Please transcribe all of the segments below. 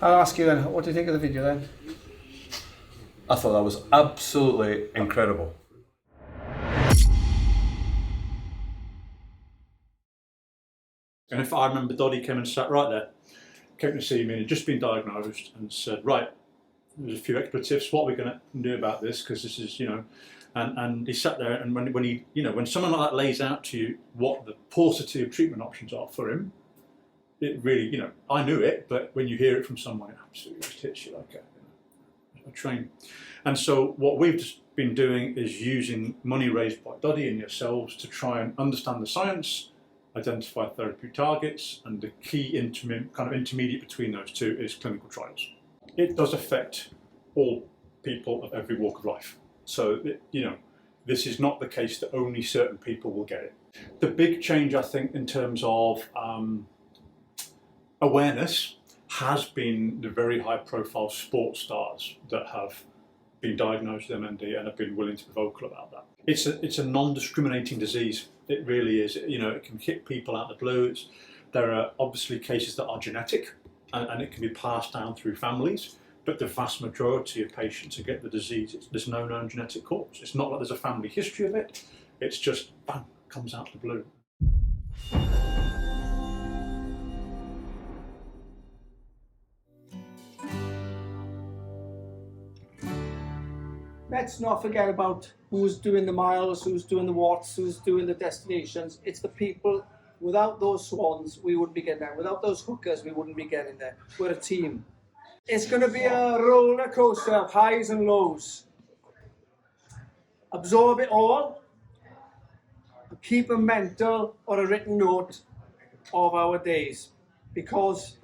I'll ask you then, what do you think of the video then? I thought that was absolutely incredible. And if I remember, Doddie came and sat right there, came to see me and had just been diagnosed and said, right, there's a few expletives, what are we going to do about this? Because this is, and he sat there, and when he, when someone like that lays out to you what the paucity of treatment options are for him, it really, I knew it, but when you hear it from someone, it absolutely just hits you like a train. And so what we've just been doing is using money raised by Doddie and yourselves to try and understand the science, identify therapy targets, and the key intermediate between those two is clinical trials. It does affect all people of every walk of life. So, this is not the case that only certain people will get it. The big change, I think, in terms of awareness has been the very high profile sports stars that have been diagnosed with MND and have been willing to be vocal about that. It's a non-discriminating disease. It really is. It can hit people out of the blue. There are obviously cases that are genetic and it can be passed down through families, but the vast majority of patients who get the disease, there's no known genetic cause. It's not like there's a family history of it. It's just, bang, comes out of the blue. Let's not forget about who's doing the miles, who's doing the watts, who's doing the destinations. It's the people. Without those swans, we wouldn't be getting there. Without those hookers, we wouldn't be getting there. We're a team. It's going to be a roller coaster of highs and lows. Absorb it all. Keep a mental or a written note of our days, because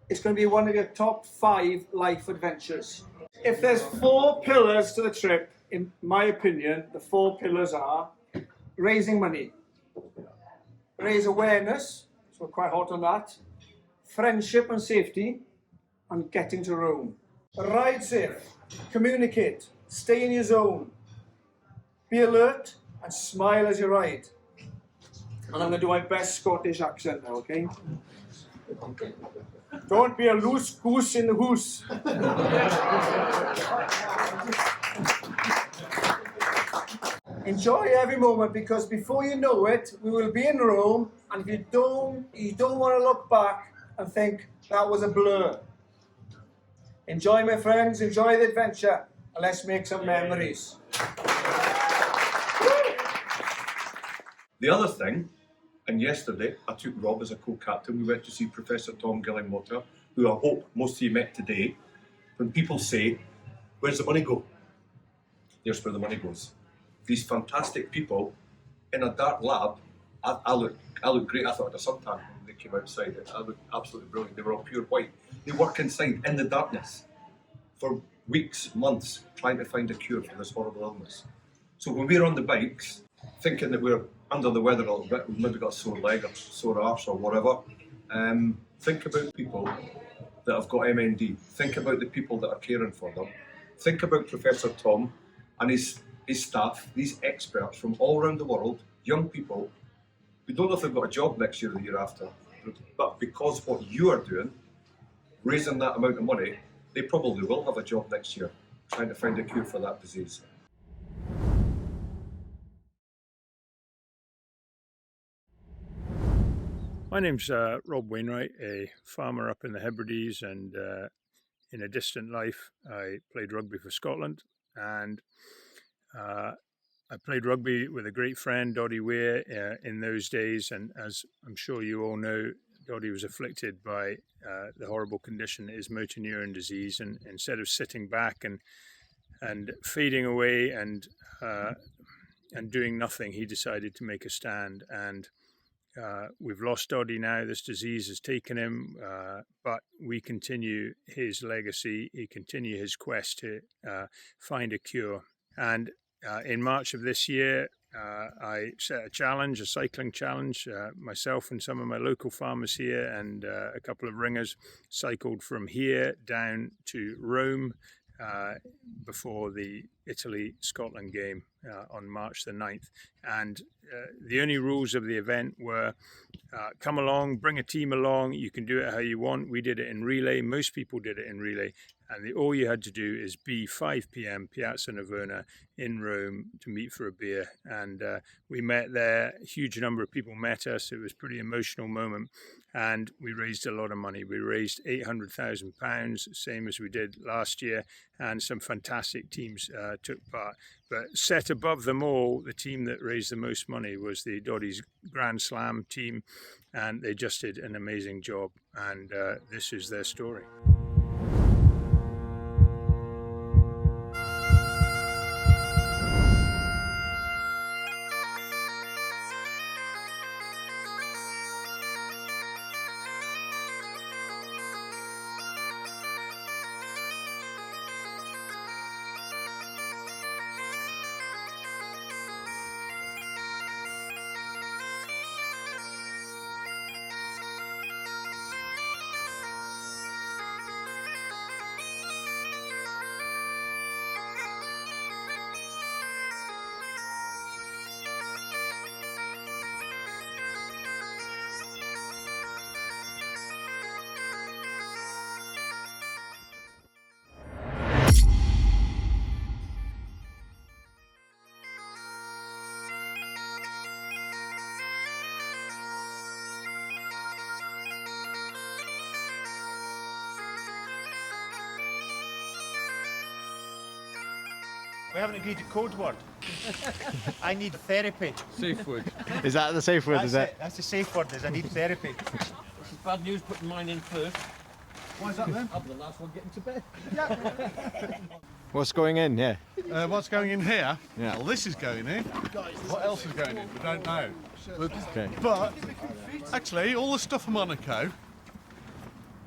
it's going to be one of your top 5 life adventures. If there's 4 pillars to the trip, in my opinion, the 4 pillars are raising money, raise awareness, so we're quite hot on that, friendship and safety, and getting to Rome. Ride safe, communicate, stay in your zone, be alert, and smile as you ride. And I'm going to do my best Scottish accent now, okay? Don't be a loose goose in the goose. Enjoy every moment, because before you know it, we will be in Rome, and if you don't want to look back and think that was a blur. Enjoy, my friends, enjoy the adventure, and let's make some memories. The other thing, and yesterday I took Rob as a co-captain, we went to see Professor Tom Gillingwater, who I hope most of you met today. When people say, where's the money go? Here's where the money goes. These fantastic people in a dark lab, I look great. I thought I had a suntan when they came outside. I looked absolutely brilliant. They were all pure white. They work inside in the darkness for weeks, months, trying to find a cure for this horrible illness. So when we're on the bikes, thinking that we're under the weather a little bit, we've maybe got a sore leg or sore arse or whatever, think about people that have got MND. Think about the people that are caring for them. Think about Professor Tom and his staff, these experts from all around the world, young people who don't know if they've got a job next year or the year after, but because of what you are doing, raising that amount of money, they probably will have a job next year, trying to find a cure for that disease. My name's Rob Wainwright, a farmer up in the Hebrides, and in a distant life I played rugby for Scotland, and I played rugby with a great friend, Doddie Weir, in those days, and as I'm sure you all know, Doddie was afflicted by the horrible condition that is motor neuron disease, and instead of sitting back and fading away and doing nothing, he decided to make a stand. And we've lost Doddie now. This disease has taken him, but we continue his legacy. He continue his quest to find a cure. And in March of this year, I set a challenge, a cycling challenge. Myself and some of my local farmers here and a couple of ringers cycled from here down to Rome before the Italy-Scotland game. on March the 9th. And the only rules of the event were come along, bring a team along, you can do it how you want. We did it in relay, most people did it in relay, and all you had to do is be 5 p.m. Piazza Navona in Rome to meet for a beer. And we met there, a huge number of people met us. It was a pretty emotional moment, and we raised a lot of money. We raised £800,000, same as we did last year, and some fantastic teams took part. But set above them all, the team that raised the most money was the Doddie's Grand Slam team, and they just did an amazing job, and this is their story. We haven't agreed a code word. I need therapy. Safe word. Is that the safe word, is it? That's the safe word, is I need therapy. This is bad news, putting mine in first. Why is that then? I'm the last one getting to bed. What's going in here? What's going in here? Yeah. Well, this is going in. What else is going in? We don't know. Okay. But actually, all the stuff for Monaco,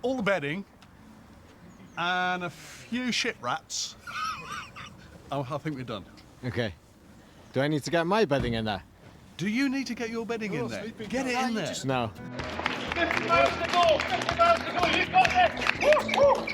all the bedding, and a few ship rats. Oh, I think we're done. Okay. Do I need to get my bedding in there? Do you need to get your bedding in there? Get it in there. No. 50 miles to go! 50 miles to go! You've got this! Woo, woo.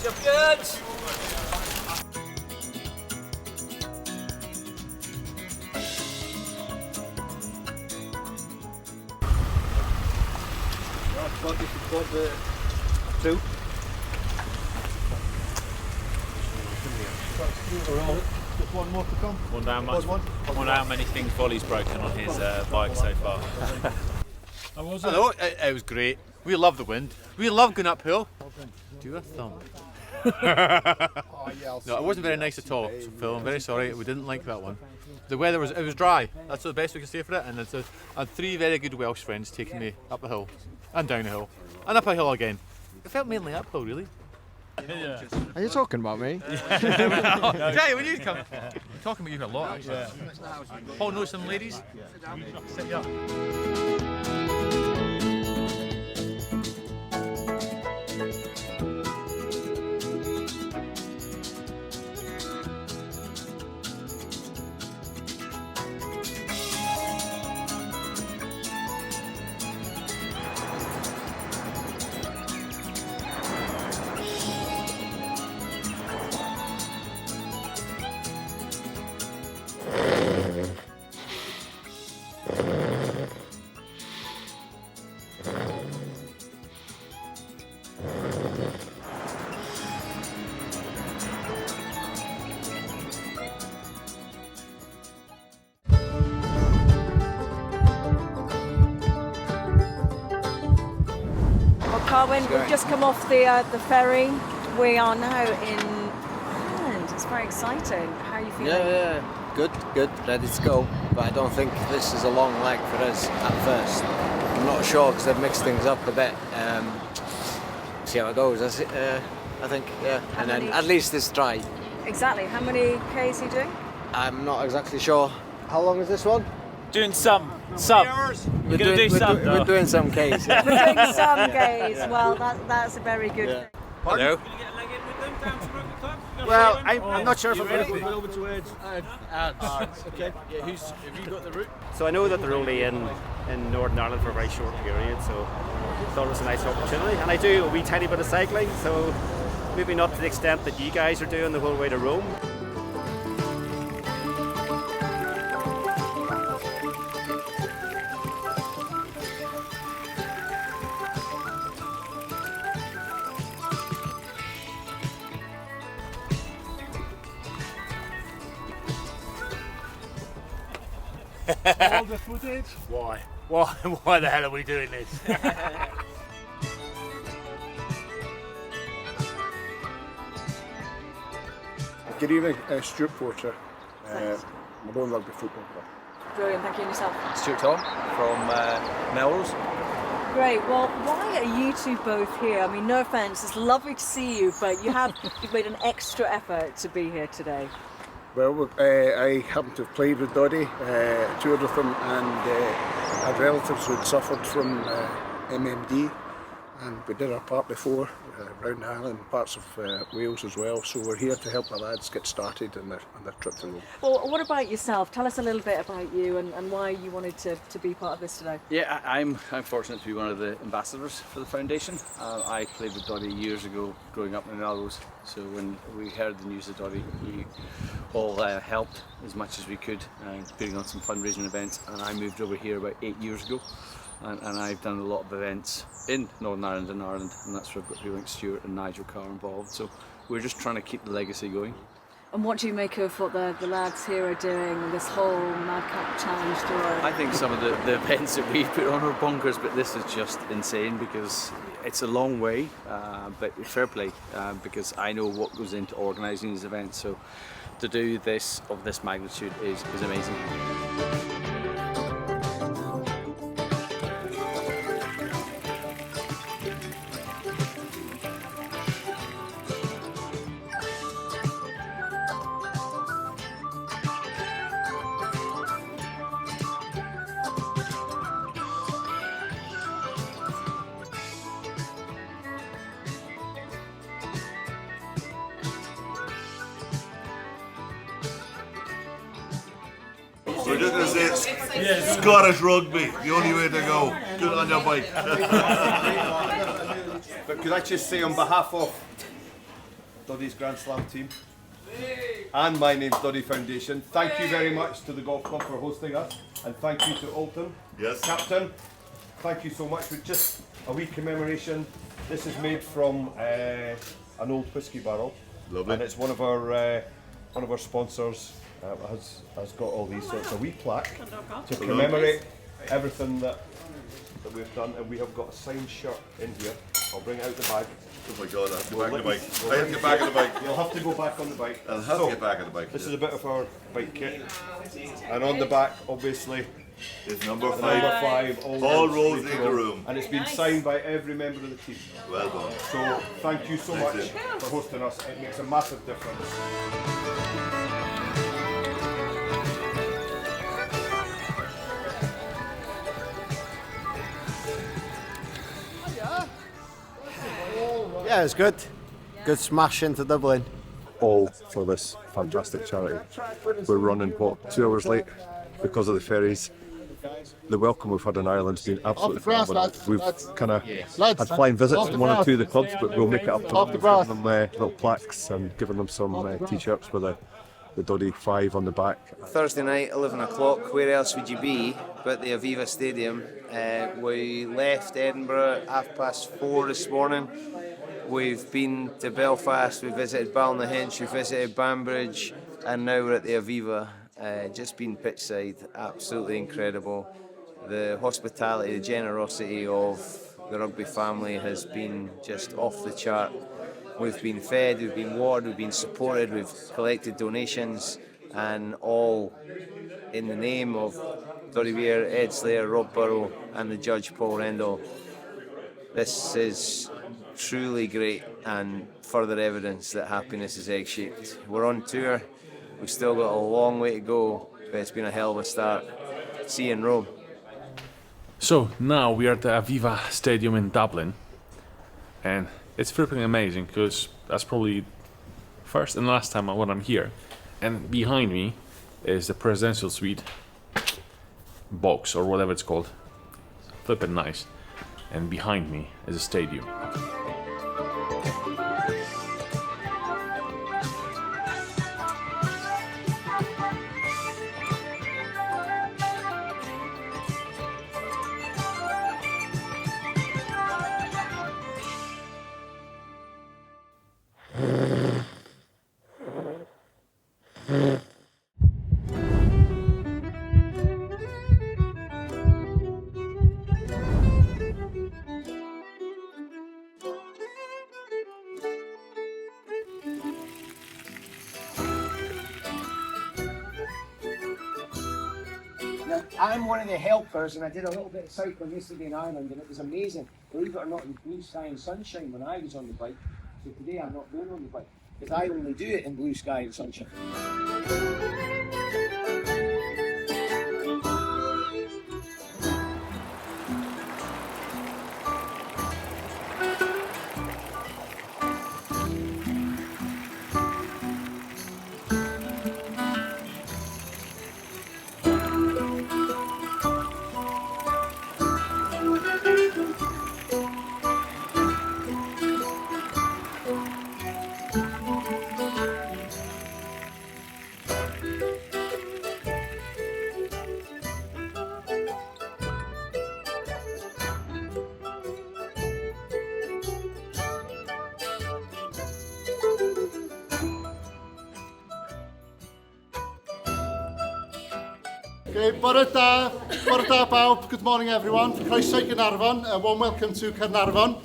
Champions! Got the two. Just one more to come. Wonder how many things Volley's broken on his bike so far. Hello, it was great. We love the wind. We love going uphill. Do a thumb. No, it wasn't very nice at all, Phil. I'm very sorry. We didn't like that one. The weather was dry. That's the best we can say for it. And I had three very good Welsh friends taking me up the hill and down the hill and up a hill again. It felt mainly uphill, really. Are you talking about me? Jay, when you come, I'm talking about you a lot. Actually. Paul knows some ladies. Sit you up. Carwyn, we've just come off the ferry. We are now in Ireland. It's very exciting. How are you feeling? Yeah, good, ready to go. But I don't think this is a long leg for us at first. I'm not sure because they've mixed things up a bit. See how it goes. I think, yeah. And then at least it's dry. Exactly. How many Ks are you doing? I'm not exactly sure. How long is this one? Doing some. We're going to do some. We're doing some Ks. Yeah. We're doing some gays. Well, that's a very good thing. Hello. Well, I'm not sure if I'm going to over to Ed. Okay. Yeah, have you got the route? So I know that they're only in Northern Ireland for a very short period, so thought it was a nice opportunity. And I do a wee tiny bit of cycling, so maybe not to the extent that you guys are doing the whole way to Rome. All the footage. Why? Why the hell are we doing this? Good evening, Stuart Porter, Malone Rugby Football Club. Brilliant, thank you. And yourself? Stuart Tom from Melrose. Great. Well, why are you two both here? I mean, no offence, it's lovely to see you, but you've made an extra effort to be here today. Well, I happen to have played with Doddie, toured with him, and had relatives who had suffered from MND, and we did our part before, around Ireland, parts of Wales as well, so we're here to help the lads get started on their trip to Rome. Well, what about yourself? Tell us a little bit about you and why you wanted to be part of this today. Yeah, I'm fortunate to be one of the ambassadors for the foundation. I played with Doddie years ago, growing up in Melrose. So when we heard the news of Doddie, we all helped as much as we could, putting on some fundraising events. And I moved over here about 8 years ago, and I've done a lot of events in Northern Ireland and Ireland, and that's where I've got people like Stuart and Nigel Carr involved. So we're just trying to keep the legacy going. And what do you make of what the lads here are doing with this whole Madcap Challenge tour? I think some of the events that we put on are bonkers, but this is just insane because it's a long way, but fair play, because I know what goes into organising these events, so to do this of this magnitude is amazing. We're just going to say Scottish rugby, the only way to go. Good on your bike. But could I just say on behalf of Doddie's Grand Slam team and My Name's Doddie Foundation, thank you very much to the golf club for hosting us, and thank you to Alton, Captain. Thank you so much. With just a wee commemoration. This is made from an old whiskey barrel. Lovely. And it's one of our sponsors. Has got all these, so it's a wee plaque to commemorate everything that we've done, and we have got a signed shirt in here. I'll bring it out the bag. Oh my God, I have to go back on the bike. I have to get back on the bike. You'll have to go back on the bike. I'll have to get back on the bike. This is a bit of our bike kit, and on the back, obviously, is number 5. Number 5. All roads lead to Rome. And it's been signed by every member of the team. Well done. So thank you so much for hosting us. It makes a massive difference. Yeah, it was good. Good smash into Dublin. All for this fantastic charity. We're running, 2 hours late because of the ferries. The welcome we've had in Ireland has been absolutely phenomenal. We've kind of had flying visits from 1 or 2 of the clubs, but we'll make it up to them, giving them little plaques and giving them some t-shirts with the Doddie 5 on the back. Thursday night, 11 o'clock, where else would you be but the Aviva Stadium? We left Edinburgh at 4:30 this morning. We've been to Belfast, we visited Balnahinch, we visited Banbridge, and now we're at the Aviva. Just been pitchside, absolutely incredible. The hospitality, the generosity of the rugby family has been just off the chart. We've been fed, we've been watered, we've been supported, we've collected donations, and all in the name of Doddie Weir, Ed Slayer, Rob Burrow, and the judge Paul Rendell. This is truly great and further evidence that happiness is egg-shaped. We're on tour, we've still got a long way to go, but it's been a hell of a start. See you in Rome. So now we are at the Aviva Stadium in Dublin, and it's flipping amazing because that's probably first and last time when I'm here. And behind me is the presidential suite box or whatever it's called, flipping nice. And behind me is a stadium. I'm one of the helpers, and I did a little bit of cycling yesterday in Ireland, and it was amazing. Believe it or not, in blue sky and sunshine when I was on the bike. So today I'm not going on the bike, because I only do it in blue sky and sunshine. Okay, bore da bawb. Good morning everyone. Croeso i Gaernarfon. A warm welcome to Caernarfon.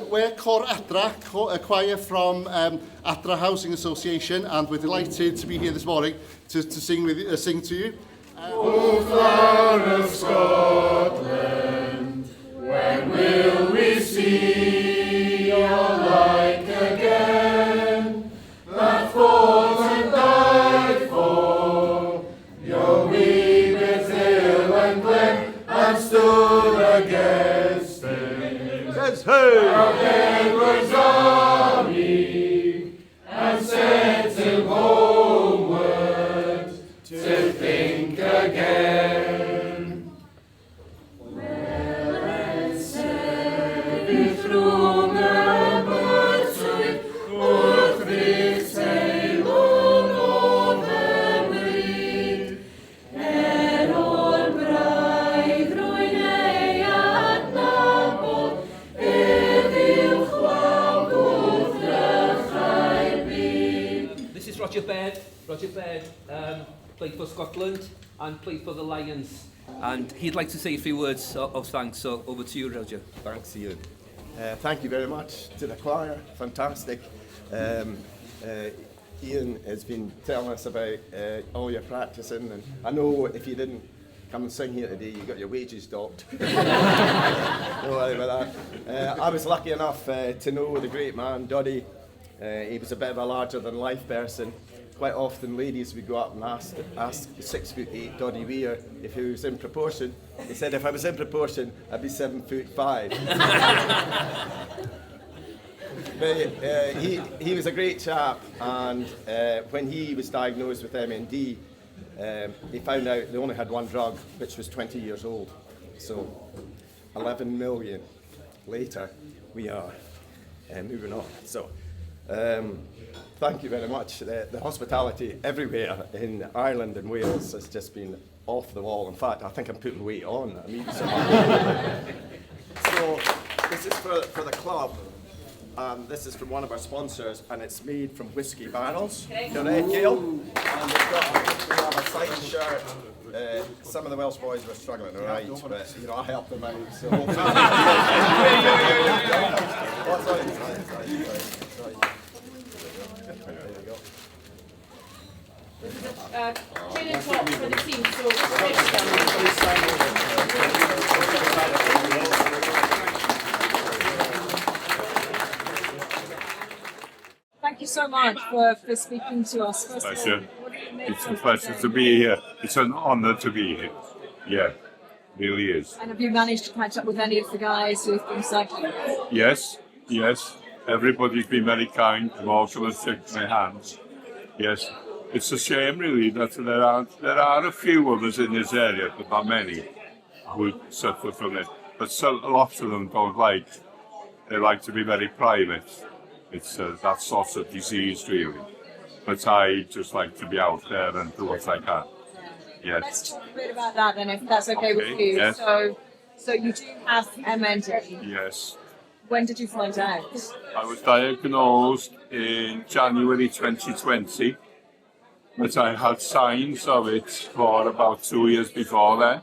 We're Cor Adra, a choir from Adra Housing Association, and we're delighted to be here this morning to sing to you. O flower of Scotland, when will we see your like again? That fought and died for your wee bit hill and glen, and stood against him. Says who? Our Edward's army, and sent him homeward to think again. Well and said it through the birdsweet, o'er this tale on the breed. O'r braidd rwy'n ei adnabod, eddiw chwawd wrth drychau'r byd. This is Roger Baird. Roger Baird played for Scotland and played for the Lions. And he'd like to say a few words of thanks, so over to you, Roger. Thanks to you. Thank you very much to the choir. Fantastic. Ian has been telling us about all your practicing, and I know if you didn't come and sing here today, you got your wages docked. Don't worry about that. I was lucky enough to know the great man, Doddie. He was a bit of a larger-than-life person. Quite often ladies would go up and ask 6'8" Doddie Weir if he was in proportion. He said if I was in proportion, I'd be 7'5". But he was a great chap, and when he was diagnosed with MND, he found out they only had one drug, which was 20 years old. So 11 million later, we are moving on. So. Thank you very much. The hospitality everywhere in Ireland and Wales has just been off the wall. In fact, I think I'm putting weight on. I mean, so this is for the club. This is from one of our sponsors, and it's made from whiskey barrels. Correct, Gail? And we have a signed shirt. Some of the Welsh boys were struggling, all right, but you know, I helped them out. So sorry. Chin and top for the team, so Thank you so much for speaking to us. First Pleasure. of all, what do you make It's a of pleasure to be here. It's an honour to be here. Yeah, really is. And have you managed to catch up with any of the guys who've been cycling? Yes, yes. Everybody's been very kind. Most of us shook my hands. Yes. It's a shame, really, that there are a few of us in this area, but not many, who suffer from it. But lots of them don't like. They like to be very private. It's that sort of disease, really. But I just like to be out there and do what I can. Yes. Let's talk a bit about that then, if that's okay with you. Yes. So you do have MND. Yes. When did you find out? I was diagnosed in January 2020, but I had signs of it for about 2 years before then.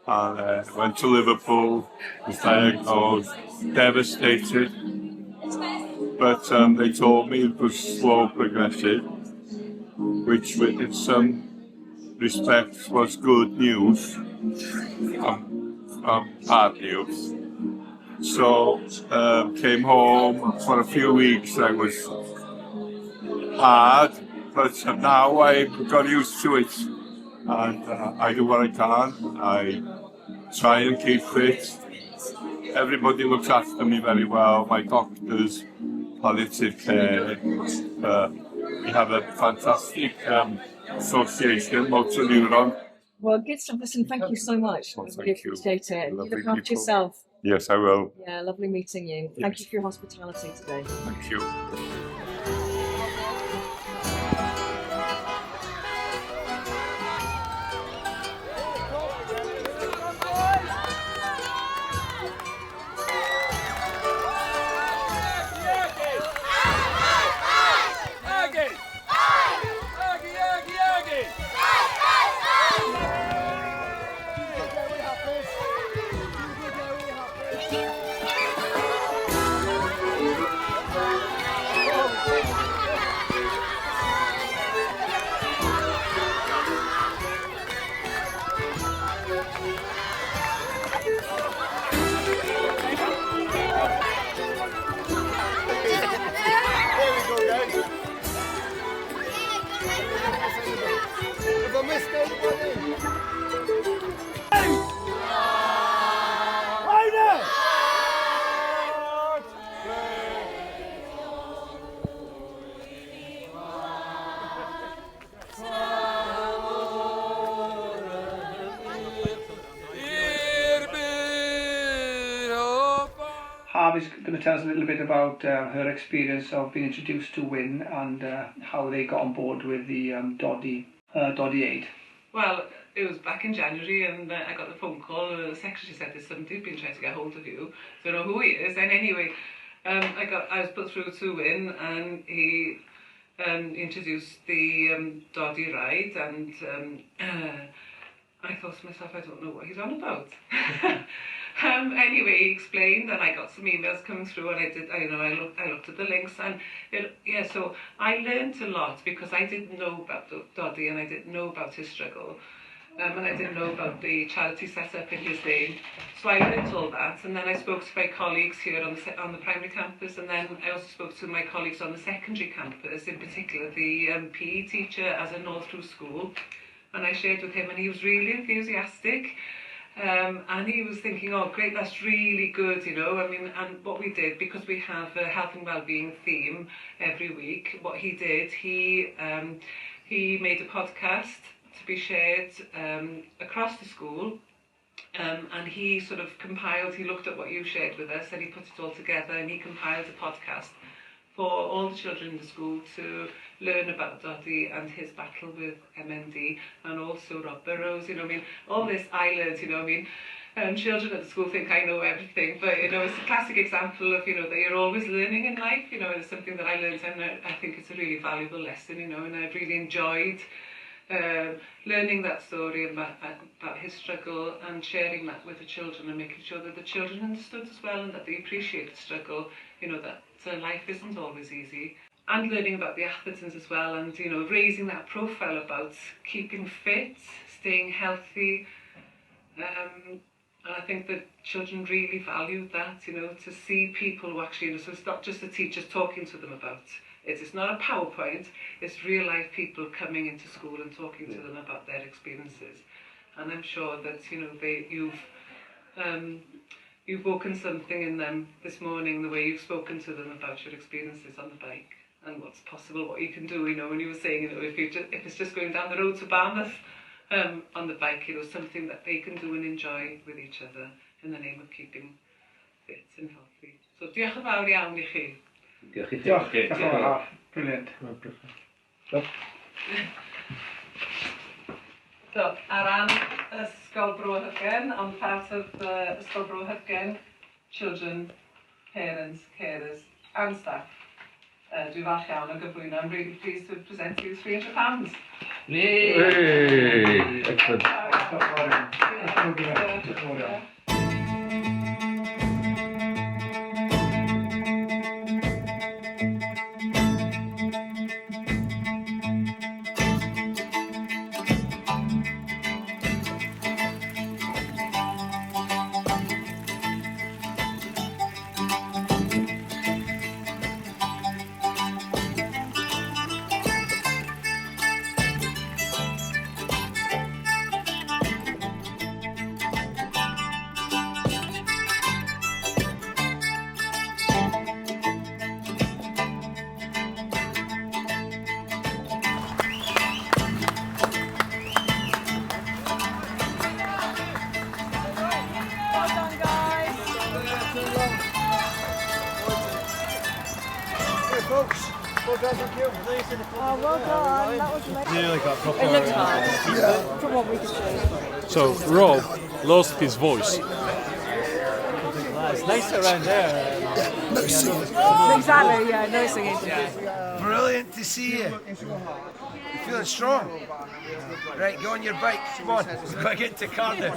And went to Liverpool, was diagnosed, devastated. But they told me it was slow progressive, which in some respects was good news, bad news. So came home for a few weeks. I was hard, but now I've got used to it, and I do what I can. I try and keep fit. Everybody looks after me very well. My doctors, palliative care. We have a fantastic association, Motor Neurone. Well, good stuff. Listen, thank you so much. I really appreciate it. You look after yourself. Yes, I will. Yeah, lovely meeting you. Thank you for your hospitality today. Thank you. Harvey's going to tell us a little bit about her experience of being introduced to WIN and how they got on board with the Doddie aid. Well, it was back in January and I got the phone call. The secretary said there's somebody been trying to get hold of you. Don't know who he is. And anyway, I was put through to WIN and he introduced the Doddie ride and I thought to myself, I don't know what he's on about. Anyway, he explained, and I got some emails coming through, and I looked at the links, and so I learned a lot because I didn't know about Doddie, and I didn't know about his struggle, and I didn't know about the charity set up in his name. So I learned all that, and then I spoke to my colleagues here on the primary campus, and then I also spoke to my colleagues on the secondary campus, in particular the PE teacher as an all-through school, and I shared with him, and he was really enthusiastic. And he was thinking, oh great, that's really good, you know. I mean, and what we did, because we have a health and wellbeing theme every week, what he did, he made a podcast to be shared across the school, and he sort of compiled, he looked at what you shared with us and he put it all together and he compiled a podcast for all the children in the school to learn about Doddie and his battle with MND, and also Rob Burrows, you know, I mean, all this I learned, you know, I mean, children at the school think I know everything, but, you know, it's a classic example of, you know, that you're always learning in life, you know, it's something that I learned, and I think it's a really valuable lesson, you know, and I've really enjoyed learning that story about his struggle and sharing that with the children and making sure that the children understood as well and that they appreciate the struggle, you know, that life isn't always easy. And learning about the athletons as well, and, you know, raising that profile about keeping fit, staying healthy. And I think that children really valued that, you know, to see people who actually, you know, so it's not just the teachers talking to them about it. It's not a PowerPoint, it's real life people coming into school and talking to them about their experiences. and I'm sure that you've woken something in them this morning, the way you've spoken to them about your experiences on the bike and what's possible, what you can do. When you were saying, if it's just going down the road to Barmouth on the bike, something that they can do and enjoy with each other in the name of keeping fit and healthy. So diolch yn fawr iawn I chi. Diolch i chi. Diolch. Brilliant. So, ar ran Ysgol Bro Hygen, on part of Ysgol Bro Hygen, children, parents, carers and staff, dwi'n falch iawn o gyflwyno. I'm really pleased to present you £300. Hey! Excellent. Oh, well done. That was amazing. Nearly got proper. It looked hard. From what we could see. So Rob lost his voice. It's nicer around there. Exactly, yeah, no singing. Brilliant to see you. You feeling strong? Right, go on your bike. Come on, we've got to get to Cardiff.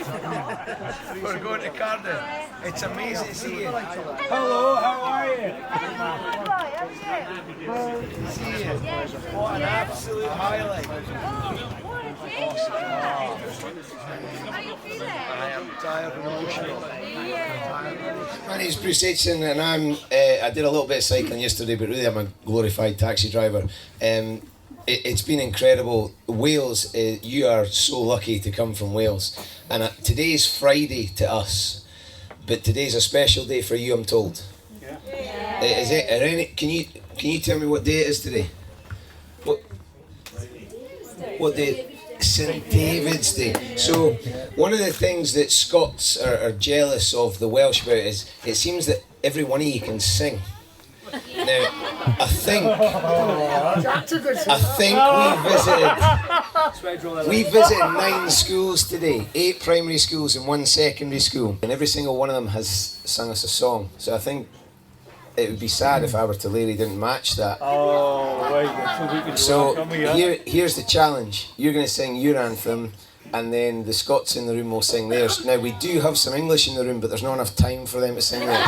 We're going to Cardiff. It's amazing to see you. Hello, how are you? Good to see you. What an absolute highlight. I am tired and emotional. My name's Bruce Aitchison and I did a little bit of cycling yesterday, but really I'm a glorified taxi driver. It's been incredible. Wales, you are so lucky to come from Wales. And today's Friday to us, but today's a special day for you, I'm told. Yeah. Is it? Can you tell me what day it is today? What day? St David's Day. So one of the things that Scots are jealous of the Welsh about is it seems that every one of you can sing. Now, I think we visited 9 schools today, 8 primary schools and 1 secondary school, and every single one of them has sung us a song. So I think it would be sad if Abertillery didn't match that. So here's the challenge. You're going to sing your anthem, and then the Scots in the room will sing theirs. Now, we do have some English in the room, but there's not enough time for them to sing theirs.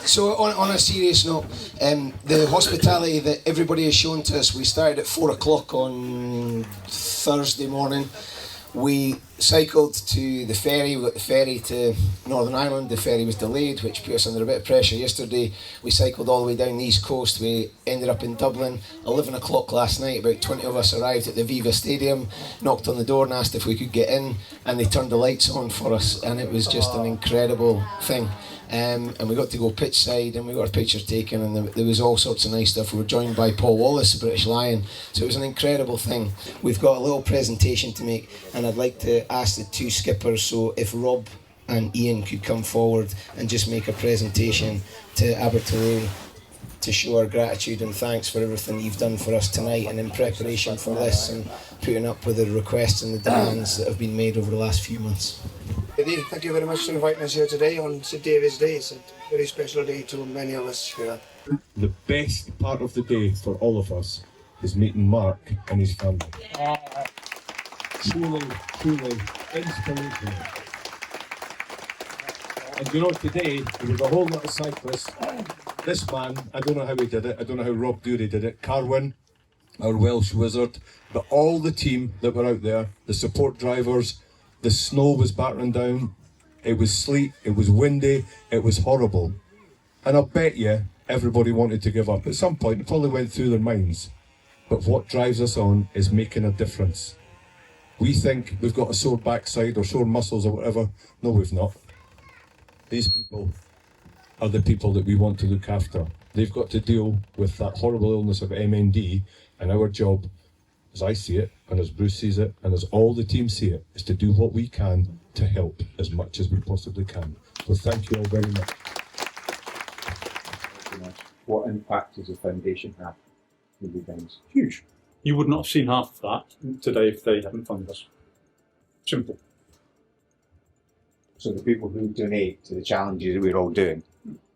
So on a serious note, the hospitality that everybody has shown to us, we started at 4 o'clock on Thursday morning. We cycled to the ferry. We got the ferry to Northern Ireland. The ferry was delayed, which put us under a bit of pressure yesterday. We cycled all the way down the east coast. We ended up in Dublin. 11 o'clock last night, about 20 of us arrived at the Aviva Stadium, knocked on the door and asked if we could get in, and they turned the lights on for us, and it was just an incredible thing. And we got to go pitch side, and we got our picture taken, and there was all sorts of nice stuff. We were joined by Paul Wallace, the British Lion, so it was an incredible thing. We've got a little presentation to make, and I'd like to ask the 2 skippers, so if Rob and Ian could come forward and just make a presentation to Abertillery to show our gratitude and thanks for everything you've done for us tonight and in preparation for this and putting up with the requests and the demands that have been made over the last few months. Thank you very much for inviting us here today on St David's Day. It's a very special day to many of us here. The best part of the day for all of us is meeting Mark and his family. Truly inspirational. And you know, today there was a whole lot of cyclists. This man, I don't know how he did it, I don't know how Rob Dury did it, Carwyn, our Welsh wizard, but all the team that were out there, the support drivers, the snow was battering down, it was sleet, it was windy, it was horrible. And I'll bet you, everybody wanted to give up. At some point, it probably went through their minds. But what drives us on is making a difference. We think we've got a sore backside or sore muscles or whatever. No, we've not. These people are the people that we want to look after. They've got to deal with that horrible illness of MND, and our job, as I see it, and as Bruce sees it, and as all the team see it, is to do what we can to help as much as we possibly can. So thank you all very much. What impact does the foundation have with you guys? Huge. You would not have seen half of that today if they hadn't funded us. Simple. So the people who donate to the challenges that we're all doing,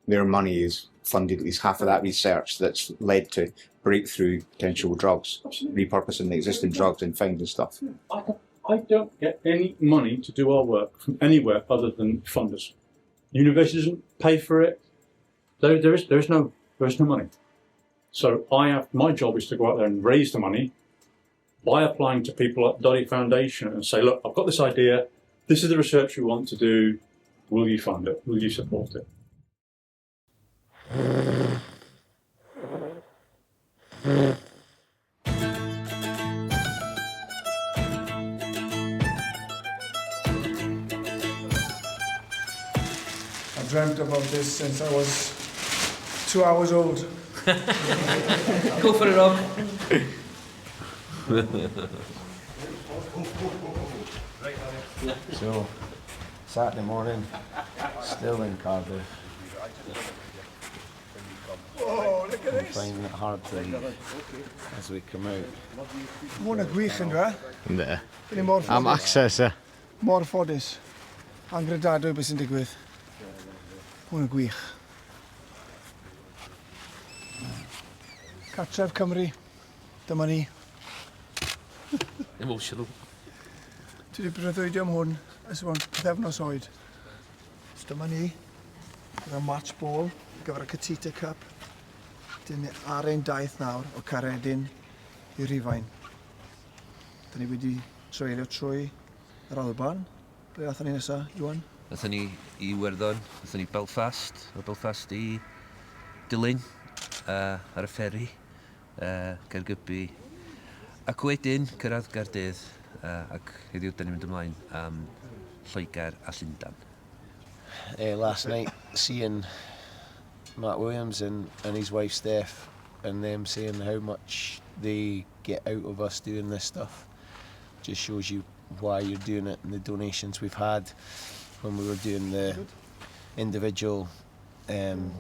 their money is funded at least half of that research that's led to breakthrough potential drugs, repurposing the existing drugs and finding stuff. I don't get any money to do our work from anywhere other than funders. University doesn't pay for it. There is no money. So my job is to go out there and raise the money by applying to people like Doddie Foundation and say, look, I've got this idea. This is the research we want to do. Will you fund it? Will you support it? I've dreamt about this since I was 2 hours old. Go for it, Rob. So, Saturday morning, still in Cardiff. Oh, look at I'm this. finding it hard to eat as we come out. Mona gwych yn dra. Ynddi. Dyn ni mor ffodus. Am access, e? Mor ffodus. Angredadwy beth sy'n digwydd. Mona gwych. Cartref Cymru. Dyma ni. Emotional. Dwi wedi breuddwydio am hwn ys yw pethefnos oed. So dyma ni. Gyda match ball. Gyfer y Catita Cup. Dyn ni ar ein daith nawr o Caredin i Rhufain. Dyn ni wedi treulio trwy yr Alban. Ble athyn ni nesaf, Iwan? Athyn ni i Iwerddon, athyn ni Belfast, o Belfast i Dylun ar y ferry, Gaergybi. Ac wedyn cyrraedd Gaerdydd ac heddiw dyn ni'n mynd ymlaen am Lloegr a Llundain. Last night, seeing Matt Williams and his wife Steph and them saying how much they get out of us doing this stuff just shows you why you're doing it, and the donations we've had when we were doing the individual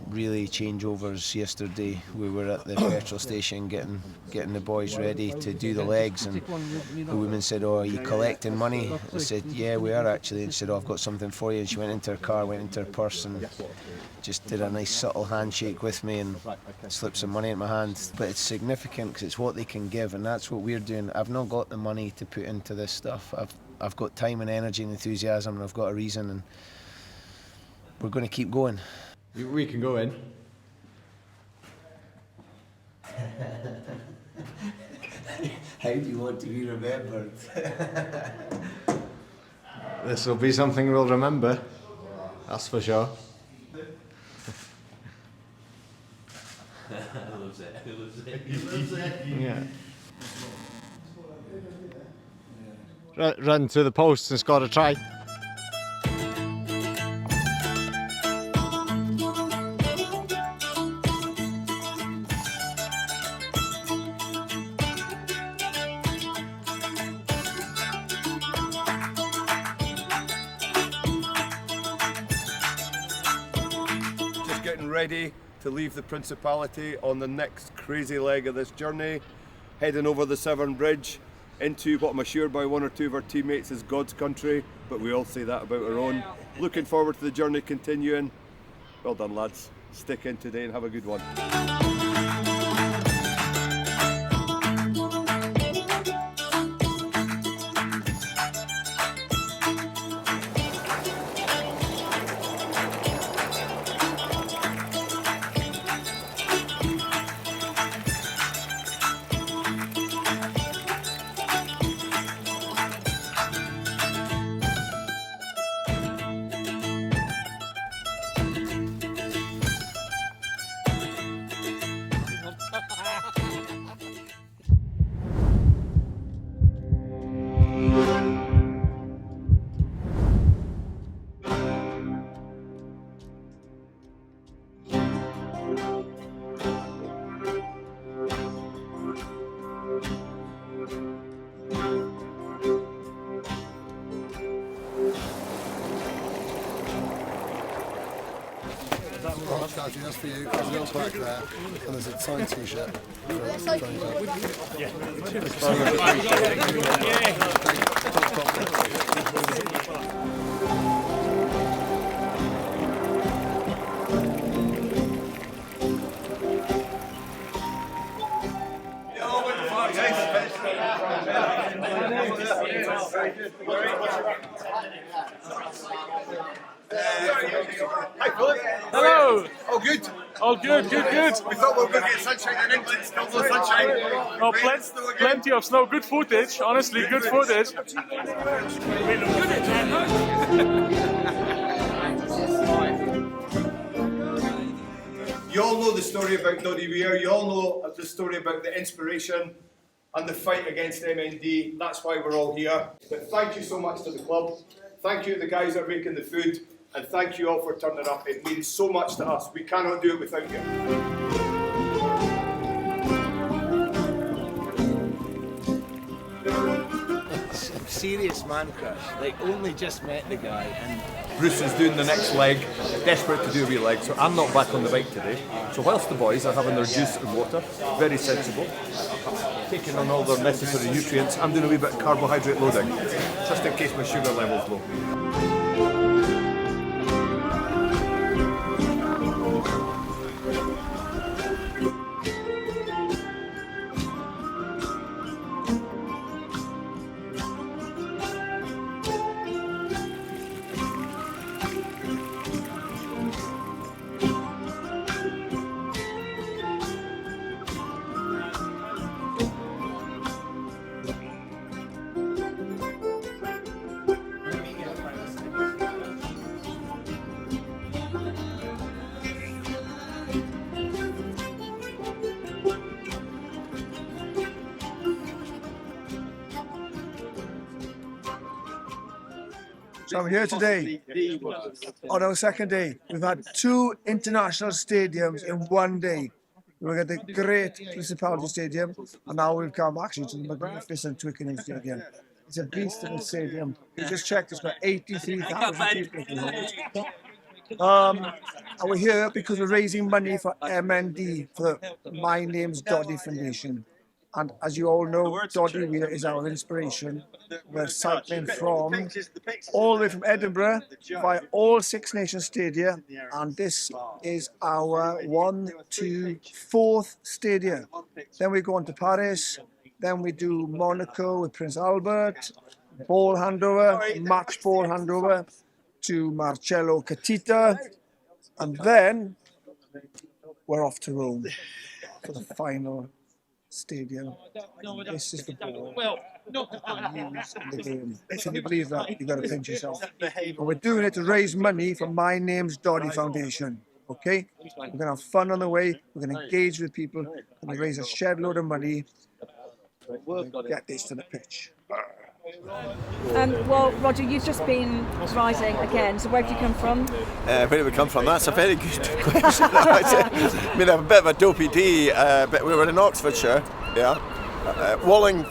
relay changeovers yesterday. We were at the petrol station getting the boys ready to do the legs, and the woman said, "Oh, are you collecting money?" I said, "Yeah, we are actually." And she said, "Oh, I've got something for you." And she went into her car, went into her purse and just did a nice subtle handshake with me and slipped some money in my hand. But it's significant because it's what they can give, and that's what we're doing. I've not got the money to put into this stuff. I've got time and energy and enthusiasm, and I've got a reason, and we're going to keep going. We can go in. How do you want to be remembered? This will be something we'll remember. That's for sure. He loves it, he loves it, he loves it. Yeah. Run to the post and score a try. Ready to leave the Principality on the next crazy leg of this journey, heading over the Severn Bridge into what I'm assured by one or two of our teammates is God's country, but we all say that about our own. Looking forward to the journey continuing. Well done, lads. Stick in today and have a good one. Oh, Daddy, that's for you. There's a little plaque there, and there's a signed T-shirt. Hello. All good. All good, good. We thought we were going to get sunshine in England, still no sunshine. Oh, plenty of snow, good footage, honestly, good footage. You all know the story about Doddie Weir, you all know the story about the inspiration and the fight against MND. That's why we're all here. But thank you so much to the club. Thank you to the guys that are making the food. And thank you all for turning up. It means so much to us. We cannot do it without you. Serious man crush. Like, only just met the guy and Bruce is doing the next leg, desperate to do a wee leg, so I'm not back on the bike today. So whilst the boys are having their juice and water, very sensible, taking on all their necessary nutrients, I'm doing a wee bit of carbohydrate loading, just in case my sugar level's low. So I'm here today on our second day. We've had 2 international stadiums in one day. We were at the great Principality Stadium, and now we've come actually to the magnificent Twickenham Stadium. It's a beast of a stadium. You just checked, it's got 83,000 people in it. And we're here because we're raising money for MND, for the My Name’5 Doddie Foundation. And as you all know, Doddie Weir is our inspiration. We're cycling from all the way from Edinburgh via all 6 Nations stadia, and this is our 4th stadia. Then we go on to Paris, then we do Monaco with Prince Albert, ball handover, match ball handover to Marcello Catita, and then we're off to Rome for the final stadium. This is the ball used in the game. If you believe that, you've got to pinch yourself. And we're doing it to raise money for My Name’5 Doddie Foundation. Okay? We're going to have fun on the way. We're going to engage with people. We're going to raise a shed load of money. We'll get this to the pitch. Well, Roger, you've just been riding again, so where did you come from? Where did we come from? That's a very good question. I mean, a bit of a dopey D, but we were in Oxfordshire, yeah. Wallingham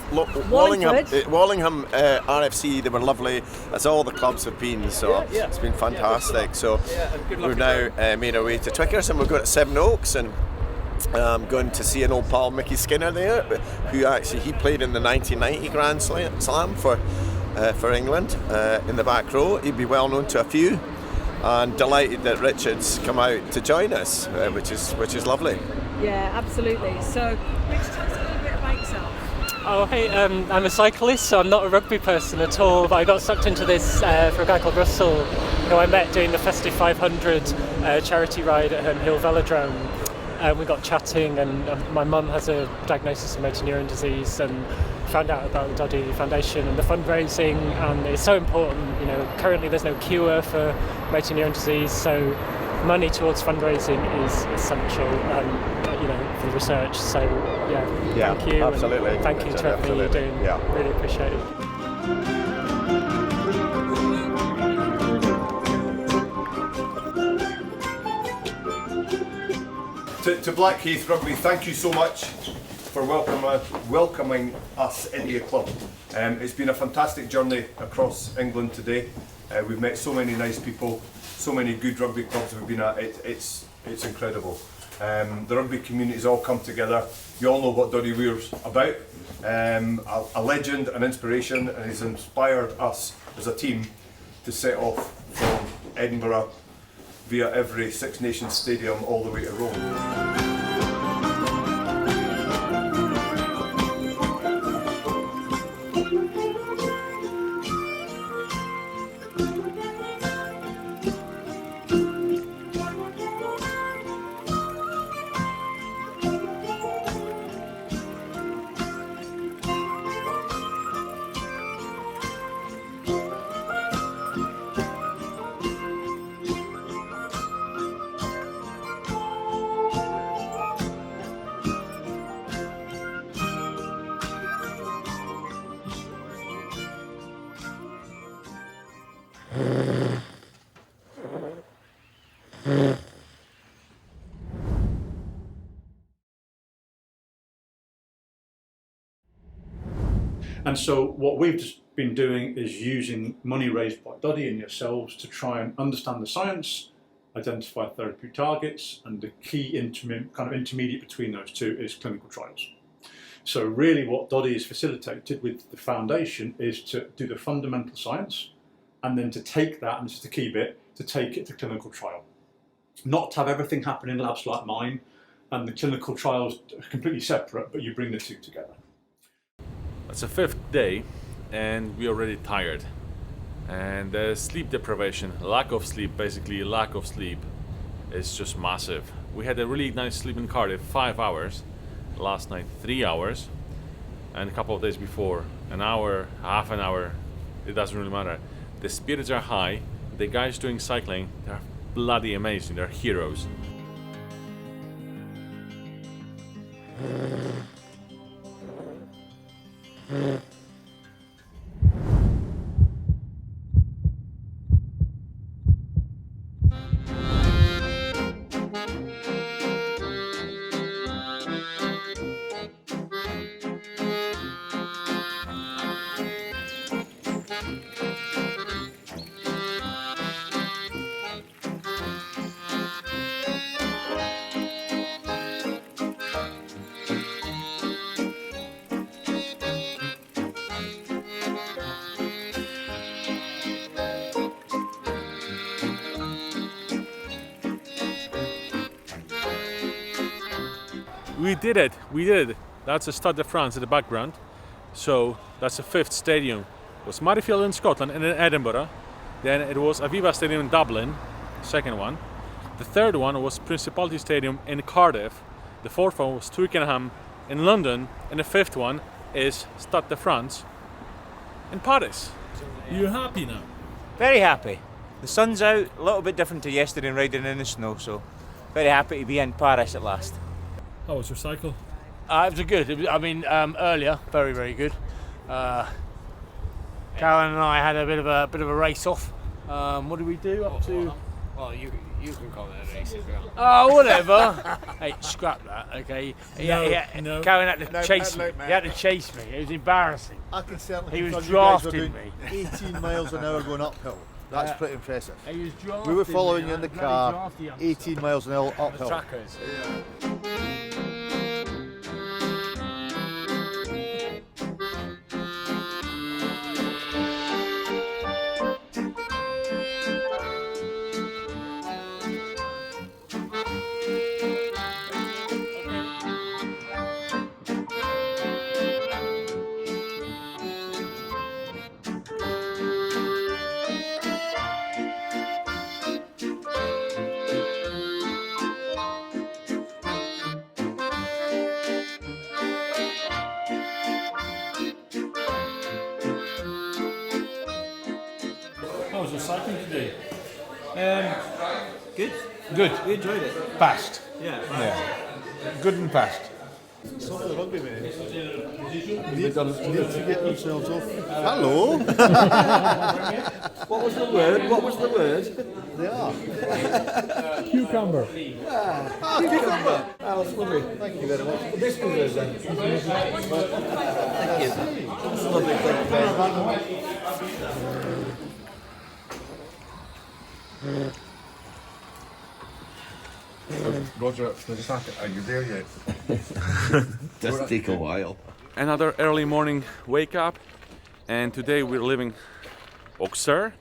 RFC, they were lovely, as all the clubs have been, so it's been fantastic. So we've now made our way to Twickenham, and we're going to Seven Oaks, and I'm going to see an old pal, Mickey Skinner, there, who actually, he played in the 1990 Grand Slam for England in the back row. He'd be well known to a few, and delighted that Richard's come out to join us, which is lovely. Yeah, absolutely. So, Rich, tell us a little bit about yourself. Oh, hey, I'm a cyclist, so I'm not a rugby person at all, but I got sucked into this for a guy called Russell, who I met doing the Festive 500 charity ride at Herne Hill Velodrome. We got chatting, and my mum has a diagnosis of motor neurone disease, and found out about the Doddie Foundation and the fundraising, and it's so important. You know, currently there's no cure for motor neurone disease, so money towards fundraising is essential, you know, for the research. So yeah, thank you. Absolutely. Thank you to everything you're doing. Yeah. Really appreciate it. To Blackheath Rugby, thank you so much for welcoming us into your club. It's been a fantastic journey across England today. We've met so many nice people, so many good rugby clubs we've been at. It's incredible. The rugby community's all come together. You all know what Doddie Weir's about. A legend, an inspiration, and he's inspired us as a team to set off from Edinburgh via every Six Nations stadium all the way to Rome. And so what we've just been doing is using money raised by Doddie and yourselves to try and understand the science, identify therapeutic targets, and the key intermediate between those two is clinical trials. So really what Doddie has facilitated with the foundation is to do the fundamental science, and then to take that, and this is the key bit, to take it to clinical trial. Not to have everything happen in labs like mine, and the clinical trials are completely separate, but you bring the two together. It's the 5th day and we're already tired. And the sleep deprivation, lack of sleep, basically lack of sleep, is just massive. We had a really nice sleep in Cardiff, 5 hours. Last night, 3 hours. And a couple of days before, an hour, half an hour, it doesn't really matter. The spirits are high, the guys doing cycling, they're bloody amazing, they're heroes. We did it. That's the Stade de France in the background. So that's the 5th stadium. It was Murrayfield in Scotland and in Edinburgh. Then it was Aviva Stadium in Dublin, second one. The third one was Principality Stadium in Cardiff. The fourth one was Twickenham in London. And the 5th one is Stade de France in Paris. You're happy now? Very happy. The sun's out, a little bit different to yesterday and riding in the snow, so very happy to be in Paris at last. How was your cycle? It was good. Earlier, very, very good. Karen and I had a bit of a race off. What did we do up to? Well, you can call it a race if you want. Oh, whatever. Hey, scrap that, okay? No. Karen had to No, chase me. look, mate. He had to chase me. It was embarrassing. I can certainly He was confirm you guys were drafting doing me. 18 miles an hour going uphill. That's pretty impressive. He was drafting We were following me, you in the bloody car, drafty youngster. 18 miles an hour uphill. Trackers. How was your cycling today? Good. Good. We enjoyed it. Fast. Yeah. Good and fast. Some of the rugby men need to get themselves off. Hello. What was the word? What was the word? They are. Cucumber. Cucumber. Oh, that's lovely. Thank you very much. This one is then. Thank you. That's lovely. Thank you very much. Roger, are you there yet? Does take a while. Another early morning wake up, and today we're leaving Auxerre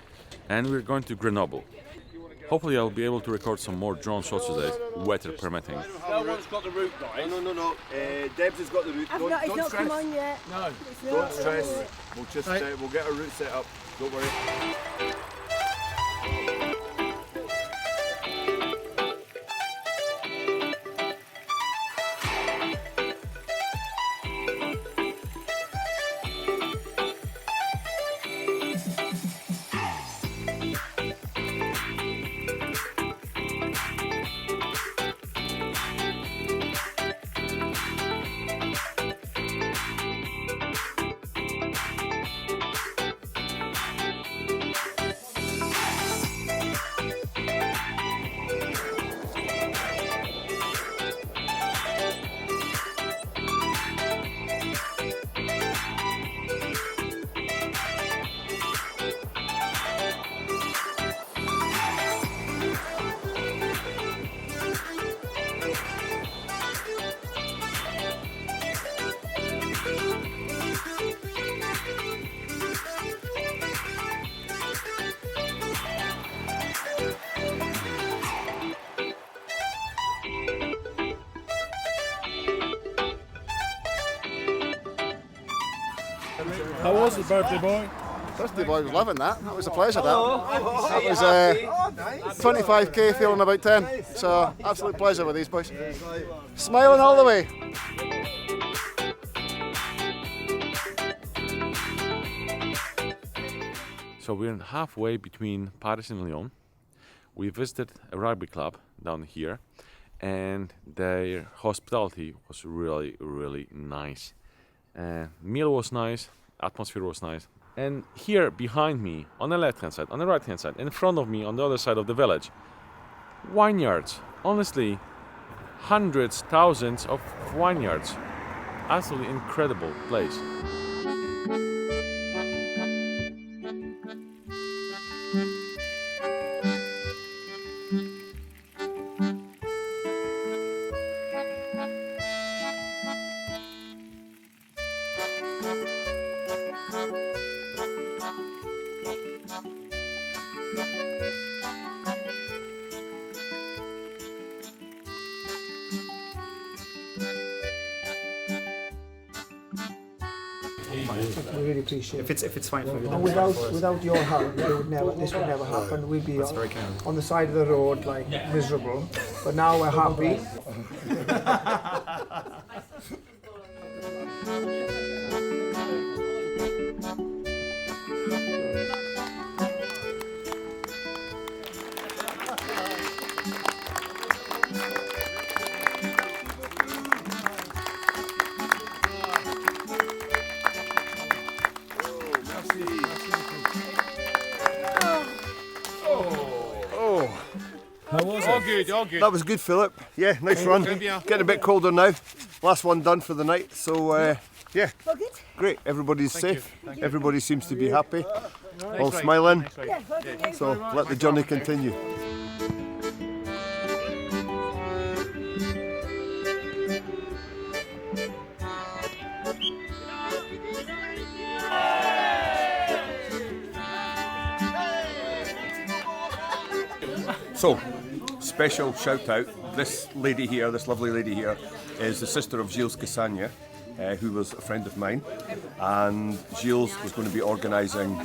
and we're going to Grenoble. Hopefully I'll be able to record some more drone shots today, weather permitting. No one's got the route, guys. No. Debs has got the route. Don't not stress. come on yet. No. Don't stress. We'll just we'll get our route set up. Don't worry. How was it, birthday boy? Birthday boy was loving that. That was a pleasure. That was 25k, feeling about 10. So absolute pleasure with these boys. Smiling all the way. So we're halfway between Paris and Lyon. We visited a rugby club down here, and their hospitality was really, really nice. Meal was nice, atmosphere was nice. And here behind me, on the left hand side, on the right hand side, in front of me on the other side of the village, vineyards. Honestly, hundreds, thousands of vineyards. Absolutely incredible place. We really appreciate it. If it's fine for you. And without your help, this would never happen. We'd be on the side of the road, like miserable. But now we're happy. How was it? All good. That was good, Philip. Yeah, nice run. Getting a bit colder now. Last one done for the night. So, yeah, great. Everybody's safe. Everybody seems to be happy. All smiling. So, let the journey continue. So, special shout out, this lady here, this lovely lady here, is the sister of Gilles Cassagna, who was a friend of mine, and Gilles was going to be organising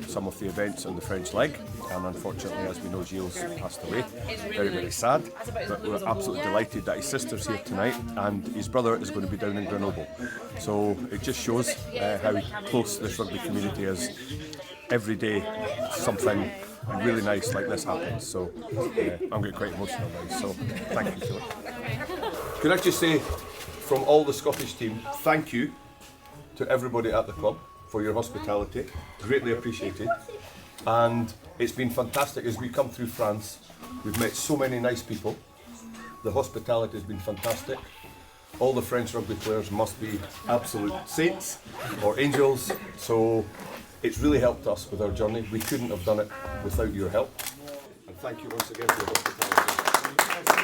some of the events on the French leg, and unfortunately, as we know, Gilles passed away. Very, very sad, but we're absolutely delighted that his sister's here tonight, and his brother is going to be down in Grenoble. So it just shows how close this rugby community is. Every day, something really nice like this happens, so I'm getting quite emotional now, so thank you, Philip. Could I just say, from all the Scottish team, thank you to everybody at the club for your hospitality, greatly appreciated, and it's been fantastic as we come through France. We've met so many nice people, the hospitality has been fantastic. All the French rugby players must be absolute saints or angels, so it's really helped us with our journey. We couldn't have done it without your help. And thank you once again for your hospitality.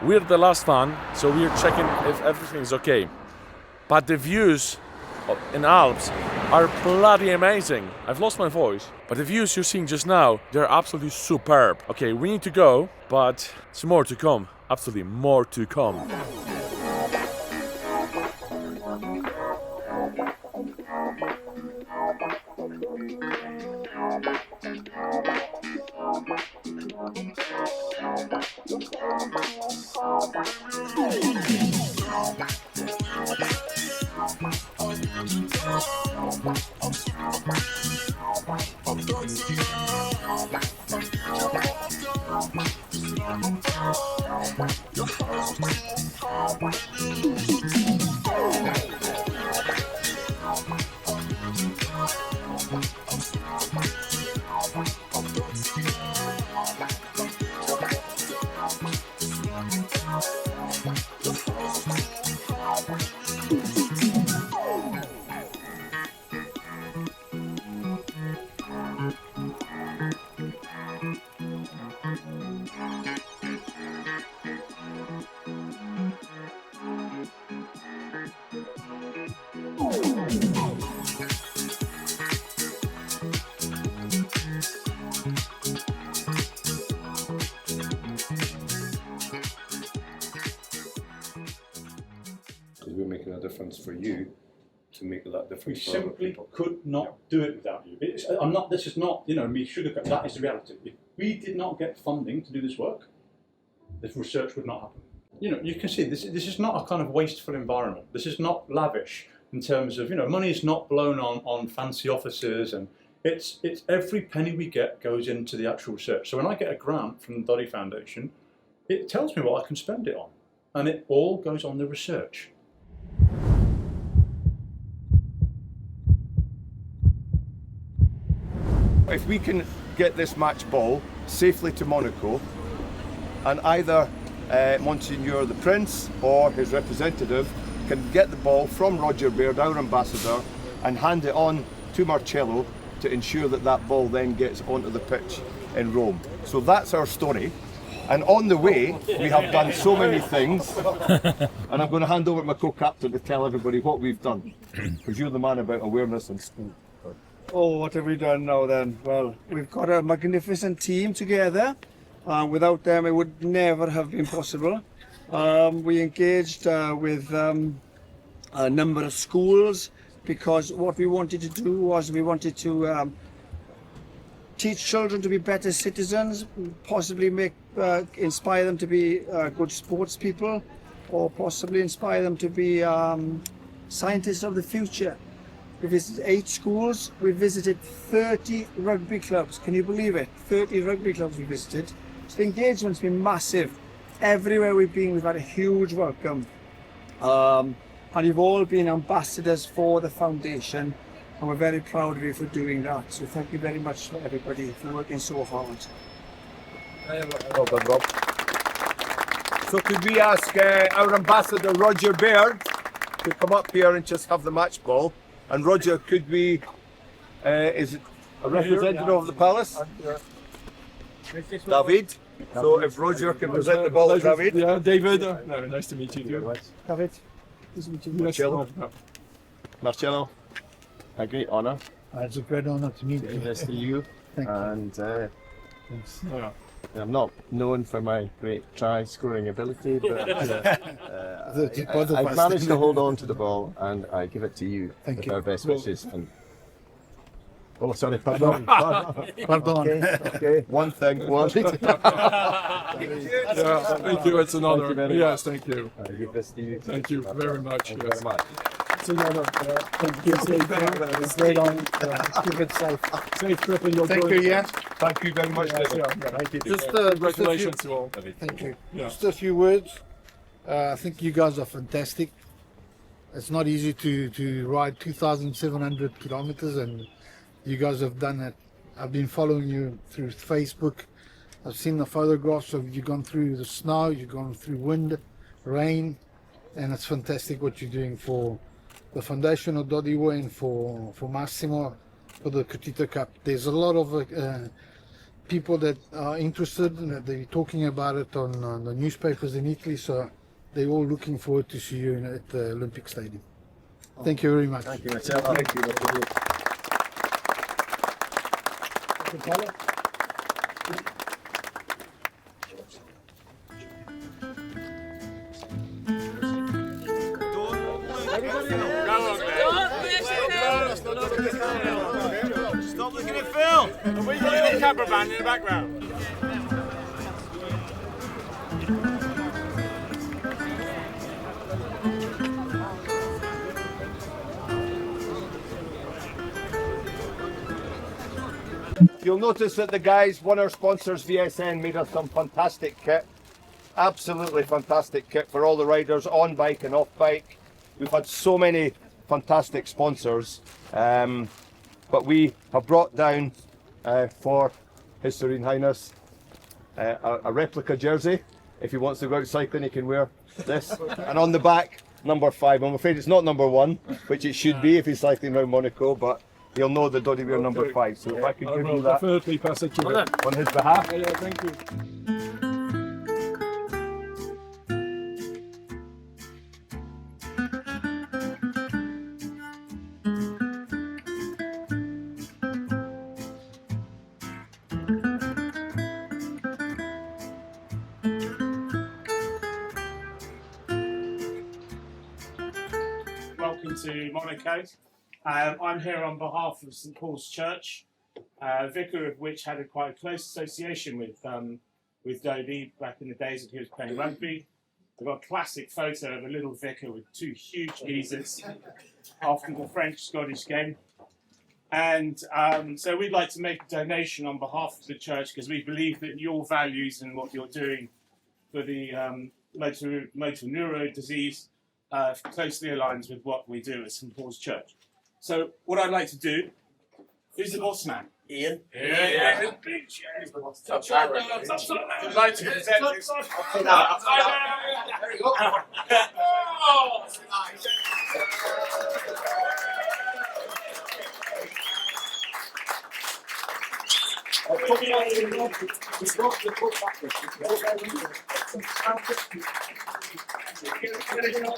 we're the last one, so we're checking if everything's okay. But the views in Alps are bloody amazing. I've lost my voice, but the views you're seeing just now, they're absolutely superb. Okay, we need to go, but there's more to come. Absolutely more to come. We're making a difference for you to make that difference. We for other simply people. could not do it without you. This is not, me sugarcoat. That is the reality. If we did not get funding to do this work, this research would not happen. You can see this is not a kind of wasteful environment. This is not lavish in terms of, money is not blown on fancy offices, and it's every penny we get goes into the actual research. So when I get a grant from the Doddie Foundation, it tells me what I can spend it on, and it all goes on the research. If we can get this match ball safely to Monaco, and either Monsignor the Prince or his representative can get the ball from Roger Baird, our ambassador, and hand it on to Marcello to ensure that that ball then gets onto the pitch in Rome. So that's our story. And on the way, we have done so many things, and I'm going to hand over to my co-captain to tell everybody what we've done, because you're the man about awareness and school. Oh, what have we done now then? Well, we've got a magnificent team together. Without them, it would never have been possible. We engaged with a number of schools, because what we wanted to do was we wanted to teach children to be better citizens, possibly inspire them to be good sports people, or possibly inspire them to be scientists of the future. We visited 8 schools, we visited 30 rugby clubs. Can you believe it? 30 rugby clubs we visited. So the engagement's been massive. Everywhere we've been, we've had a huge welcome. And you've all been ambassadors for the foundation, and we're very proud of you for doing that. So thank you very much for everybody for working so hard. Well done, Rob. So could we ask our ambassador Roger Baird to come up here and just have the match ball? And Roger, could we, is it a representative of the palace? David? So if Roger can present the ball to David. Yeah, David. No, nice to meet you. David, nice to meet you. Marcello, a great honour. It's a great honour to meet you. Nice to you. Thank you. And Thanks. I'm not known for my great try scoring ability, but I've managed to hold on to the ball, and I give it to you. Thank with you. our best wishes. And Oh, sorry, pardon. Pardon. Okay, one thing. Yeah, thank you. It's an honor. Yes, thank you. I give this to you. Thank you very much. Thank you very much. It's an honour. Thank you. It's great honour. Keep it safe. Safe trip in your Thank journey. you, yeah. Thank you very much, David. Thank you. Just Congratulations to all. Thank you. Yeah. Just a few words. I think you guys are fantastic. It's not easy to ride 2,700 kilometers, and you guys have done it. I've been following you through Facebook. I've seen the photographs of you gone through the snow, you've gone through wind, rain, and it's fantastic what you're doing for the Foundation of Doddie and for Massimo, for the Cotito Cup. There's a lot of people that are interested, and they're talking about it on the newspapers in Italy, so they're all looking forward to see you at the Olympic Stadium. Thank you very much. Thank you, Marcelo. Thank you. Stop looking at Phil! We've got a little camera band in the background. You'll notice that the guys, one of our sponsors, VSN, made us some fantastic kit. Absolutely fantastic kit for all the riders on bike and off bike. We've had so many fantastic sponsors, but we have brought down for His Serene Highness a replica jersey. If he wants to go out cycling, he can wear this. And on the back, number 5. I'm afraid it's not number 1, which it should be if he's cycling around Monaco, but he'll know that Doddie wear number 5. So if I could give you that definitely pass it to him. on his behalf. Yeah, thank you. Welcome to Monaco. I'm here on behalf of St Paul's Church, vicar of which had a quite close association with Doddie back in the days when he was playing rugby. We've got a classic photo of a little vicar with 2 huge geezers after the French-Scottish game. And so we'd like to make a donation on behalf of the church because we believe that your values and what you're doing for the motor neurone disease closely aligns with what we do at St Paul's Church. So what I'd like to do, who's the boss man? Ian. Yeah. I'd like to present this. There you go.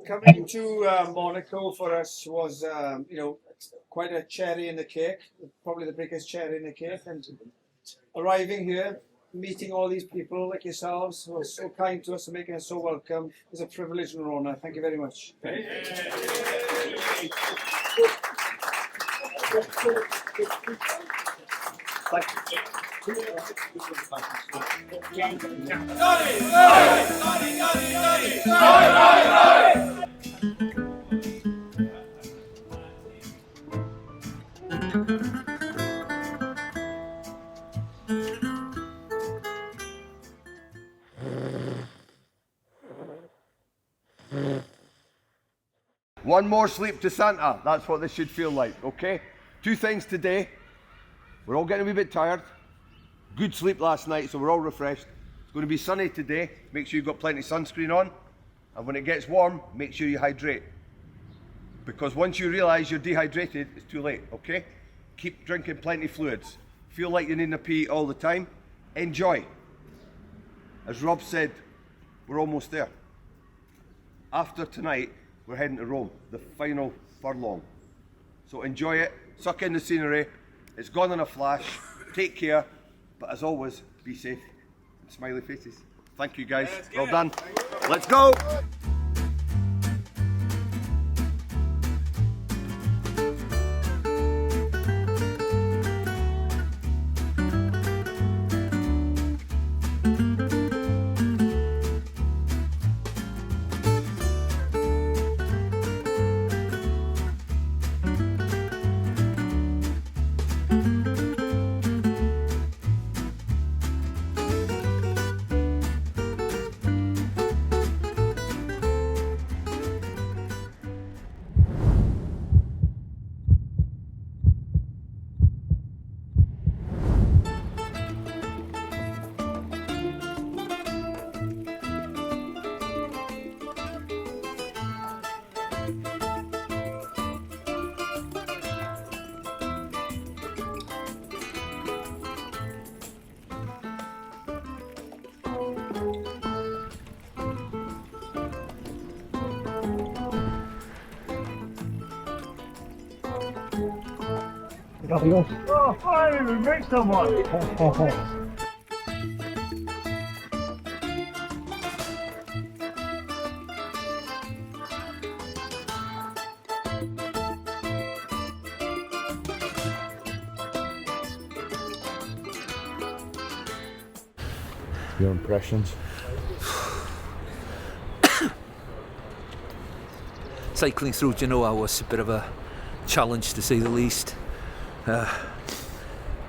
Coming to Monaco for us was, quite a cherry in the cake, probably the biggest cherry in the cake. And arriving here, meeting all these people like yourselves who are so kind to us and making us so welcome is a privilege and an honour. Thank you very much. One more sleep to Santa. That's what this should feel like, okay? 2 things today. We're all getting a wee bit tired. Good sleep last night, so we're all refreshed. It's going to be sunny today. Make sure you've got plenty of sunscreen on. And when it gets warm, make sure you hydrate. Because once you realise you're dehydrated, it's too late, okay? Keep drinking plenty of fluids. Feel like you need a pee all the time. Enjoy. As Rob said, we're almost there. After tonight, we're heading to Rome, the final furlong. So enjoy it, suck in the scenery. It's gone in a flash. Take care, but as always, be safe. And smiley faces. Thank you guys. Well done. Let's go. Oh, finally, we met someone! Your impressions? Cycling through Genoa was a bit of a challenge, to say the least. A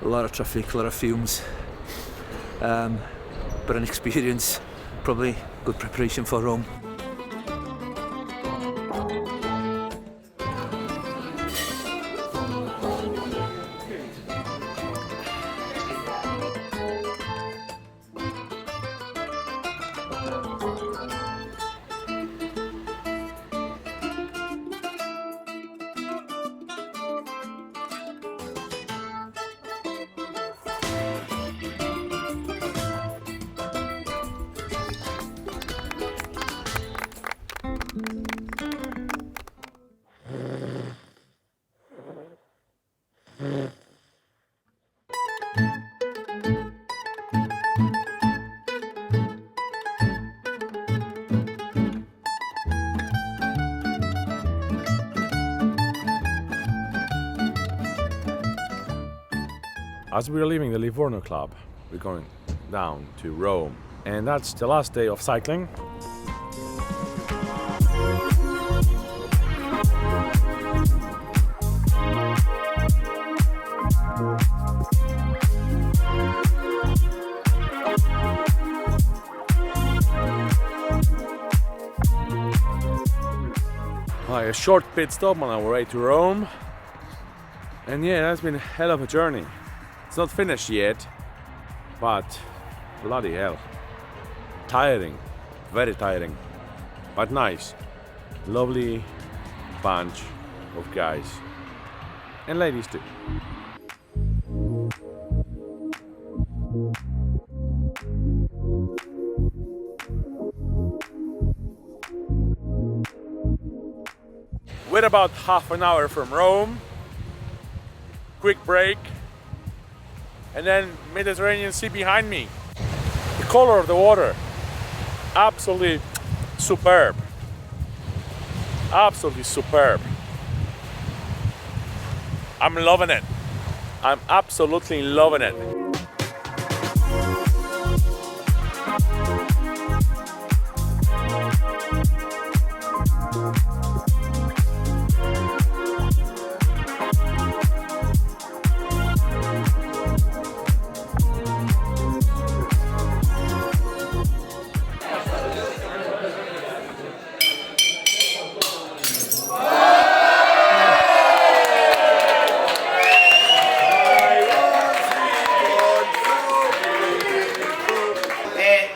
lot of traffic, a lot of fumes, but an experience, probably good preparation for Rome. As we're leaving the Livorno club, we're going down to Rome, and that's the last day of cycling. A short pit stop on our way to Rome, and yeah, that's been a hell of a journey. It's not finished yet, but bloody hell. Tiring, very tiring, but nice. Lovely bunch of guys, and ladies too. We're about half an hour from Rome. Quick break. And then Mediterranean Sea behind me. The color of the water, absolutely superb. Absolutely superb. I'm loving it. I'm absolutely loving it.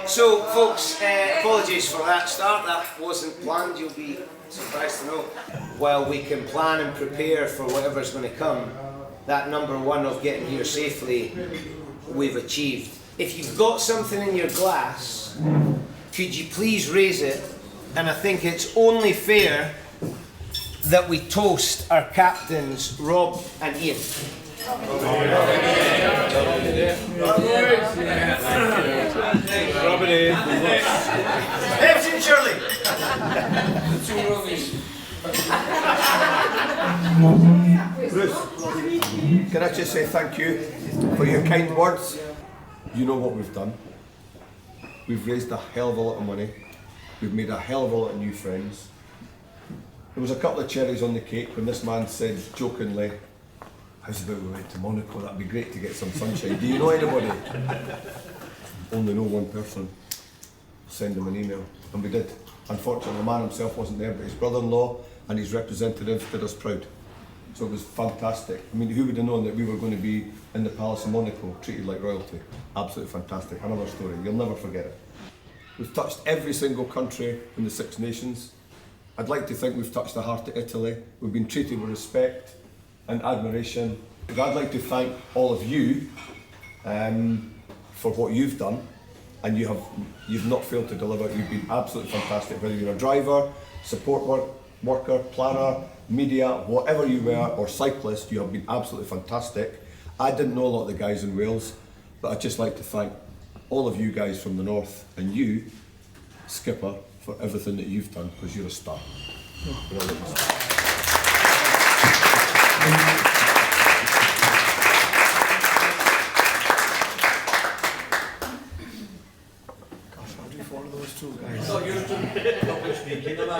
So, folks, apologies for that start. That wasn't planned, you'll be surprised to know. While we can plan and prepare for whatever's going to come, that number one of getting here safely, we've achieved. If you've got something in your glass, could you please raise it? And I think it's only fair that we toast our captains, Rob and Ian. Pepsi and Shirley. Bruce, can I just say thank you for your kind words? You know what we've done. We've raised a hell of a lot of money. We've made a hell of a lot of new friends. There was a couple of cherries on the cake when this man said jokingly, "How's about we went to Monaco? That'd be great to get some sunshine." Do you know anybody? Only know one person. Send him an email, and we did. Unfortunately, the man himself wasn't there, but his brother-in-law and his representatives did us proud. So it was fantastic. I mean, who would have known that we were going to be in the Palace of Monaco, treated like royalty? Absolutely fantastic. Another story. You'll never forget it. We've touched every single country in the Six Nations. I'd like to think we've touched the heart of Italy. We've been treated with respect and admiration. I'd like to thank all of you for what you've done, and you've not failed to deliver. You've been absolutely fantastic, whether you're a driver, support work, worker, planner, media, whatever you were, or cyclist, you have been absolutely fantastic. I didn't know a lot of the guys in Wales, but I'd just like to thank all of you guys from the north and you, Skipper, for everything that you've done, because you're a star. How do you follow those two guys? It's not your public speaking, am I?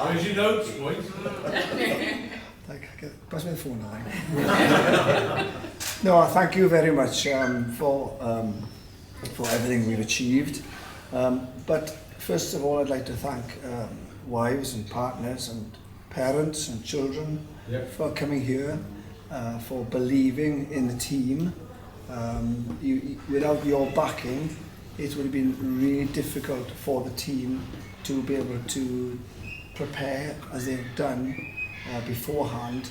Where's your notes, boys? Pass me the phone now. No, thank you very much for everything we've achieved. But first of all, I'd like to thank wives and partners and parents and children for coming here, for believing in the team. Without your backing, it would have been really difficult for the team to be able to prepare as they've done beforehand.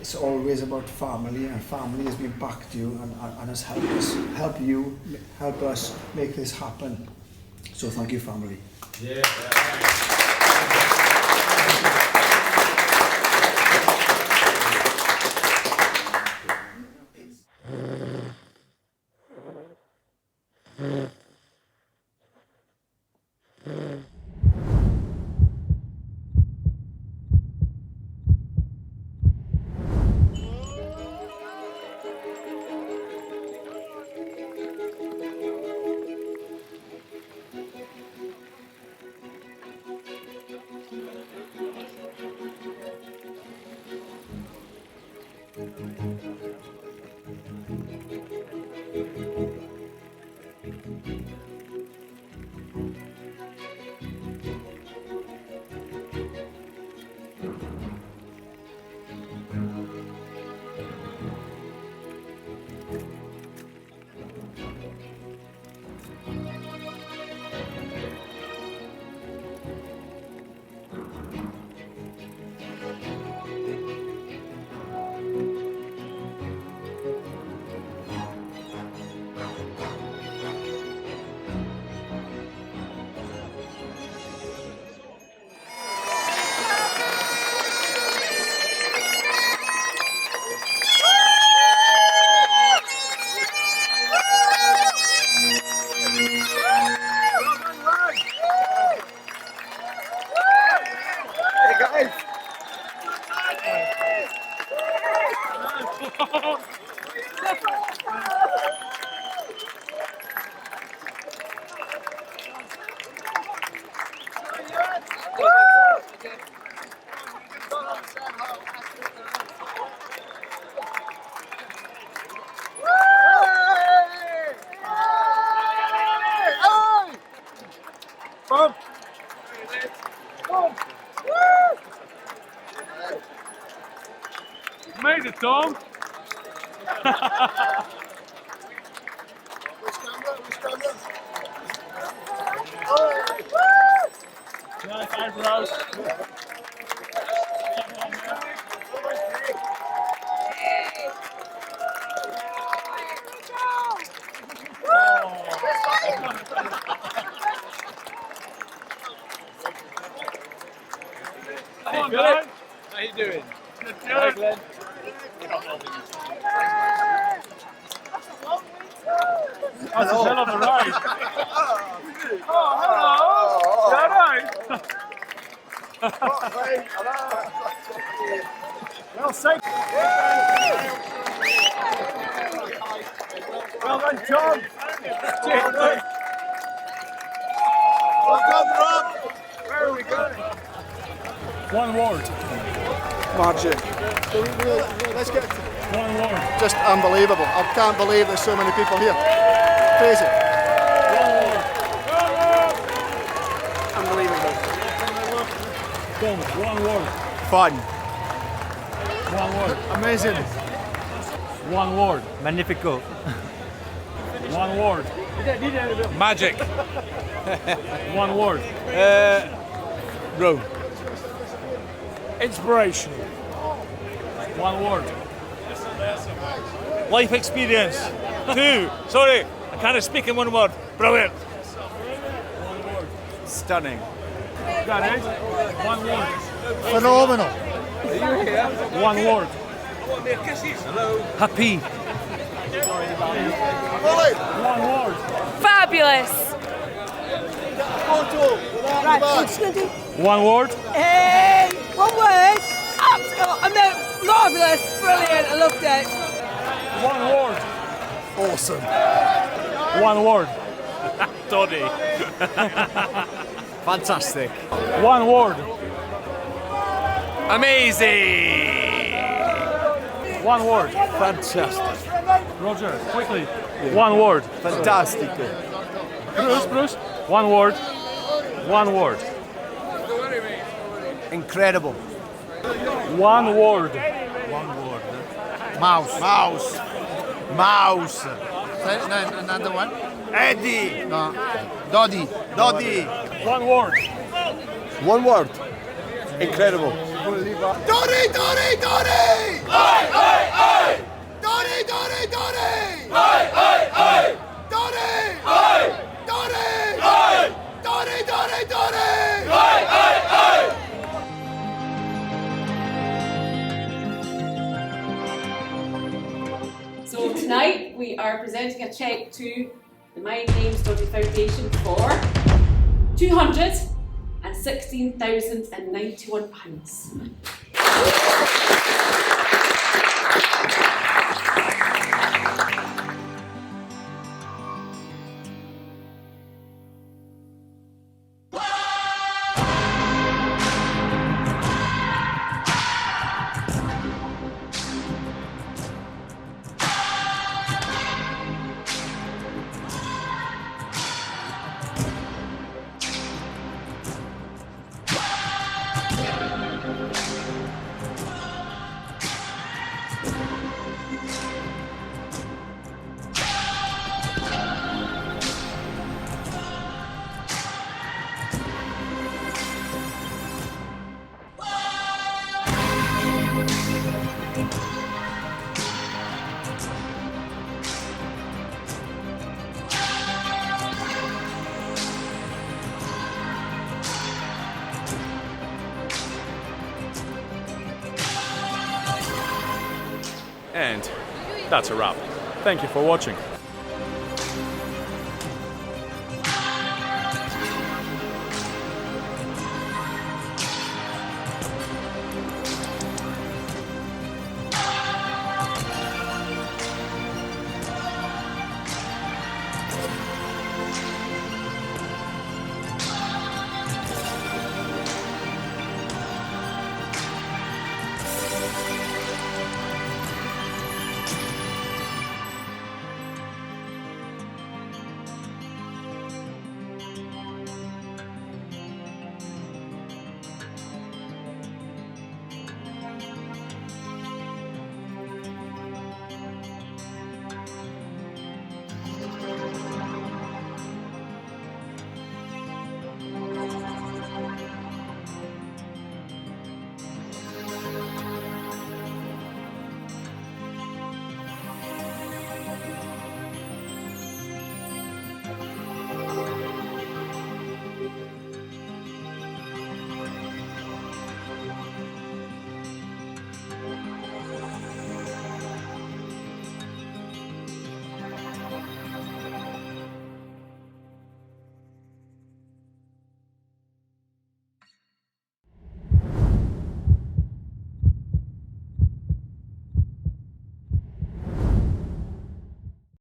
It's always about family, and family has been backed you and has helped us make this happen. So thank you, family. Yeah. Made it, Tom. Nice eyebrows. Come on, guys. How you doing? Good, Hi, Glenn. That's a hell of a ride. Oh, hello. Well safe. Well done, Tom. Well done, Rob. Where are we going? One word. Magic. Let's get one word. Just unbelievable. I can't believe there's so many people here. Crazy. Unbelievable. Tom, one word. Fun. One word. Amazing. One word. Magnifico. One word. Magic. One word. Rome. Inspirational. One word. life experience. 2, sorry, I can't speak in one word. Brilliant. Stunning. Garage, 1 word. Phenomenal. Are you here? 1 word. Hello. Happy. 1 word. Fabulous. Right, I'm just going to do 1 word. 1 word. Marvellous, brilliant, I loved it. 1 word. Awesome. 1 word. Doddie. Fantastic. 1 word. Amazing. 1 word. Fantastic. Roger, quickly. 1 word. Fantastic. Bruce. 1 word. 1 word. Incredible. 1 word. 1 word. Mouse. Mouse. No, another one. Eddie. No. Doddie. 1 word. 1 word. Incredible. Doddie! Doddie! Doddie! Aye, aye, aye! Doddie! Doddie! Doddie! Aye, aye, aye! Doddie! Aye! Doddie! Aye! Doddie! Doddie! Doddie! Aye, aye, aye! So tonight we are presenting a cheque to the My Name’5 Doddie Foundation for £216,091. And that's a wrap. Thank you for watching.